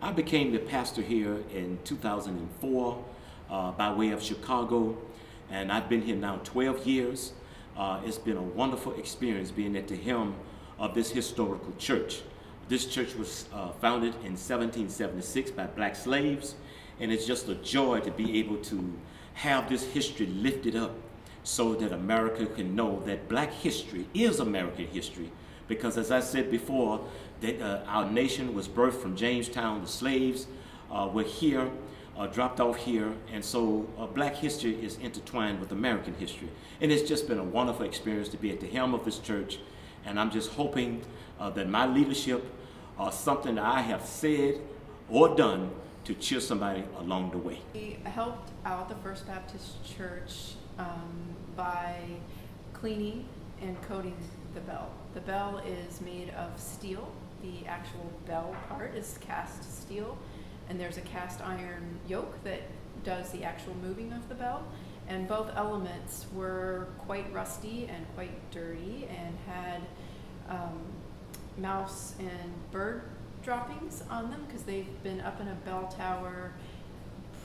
I became the pastor here in 2004 by way of Chicago, and I've been here now 12 years. It's been a wonderful experience being at the helm of this historical church. This church was founded in 1776 by black slaves, and it's just a joy to be able to have this history lifted up so that America can know that black history is American history. Because as I said before, that our nation was birthed from Jamestown. The slaves were here, dropped off here, and so black history is intertwined with American history. And it's just been a wonderful experience to be at the helm of this church, and I'm just hoping that my leadership or something that I have said or done to cheer somebody along the way. We helped out the First Baptist Church by cleaning and coating the bell. The bell is made of steel. The actual bell part is cast steel, and there's a cast iron yoke that does the actual moving of the bell. And both elements were quite rusty and quite dirty and had mouse and bird droppings on them because they've been up in a bell tower,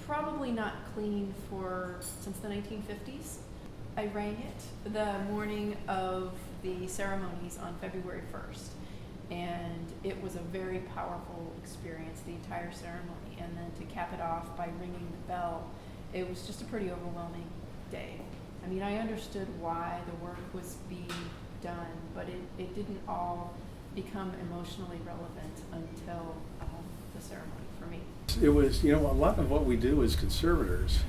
probably not cleaned since the 1950s. I rang it the morning of the ceremonies on February 1st, and it was a very powerful experience, the entire ceremony. And then to cap it off by ringing the bell, it was just a pretty overwhelming day. I mean, I understood why the work was being done, but it didn't all become emotionally relevant until the ceremony for me. It was, a lot of what we do as conservators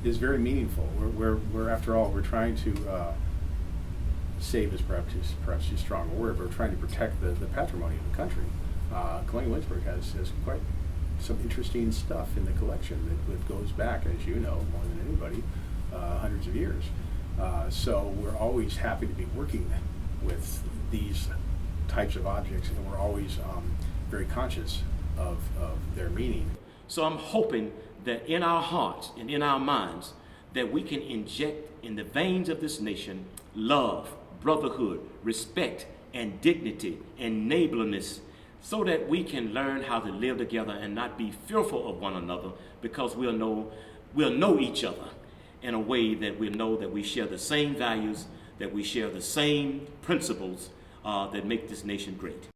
is very meaningful. We're after all, we're trying to save is perhaps too strong a word, but we're trying to protect the patrimony of the country. Colonial Williamsburg has quite some interesting stuff in the collection that goes back, as you know, more than anybody, hundreds of years. So we're always happy to be working with these types of objects, and we're always very conscious of their meaning. So I'm hoping that in our hearts and in our minds that we can inject in the veins of this nation love, brotherhood, respect, and dignity and neighborliness, so that we can learn how to live together and not be fearful of one another, because we'll know each other in a way that we'll know that we share the same values, that we share the same principles that make this nation great.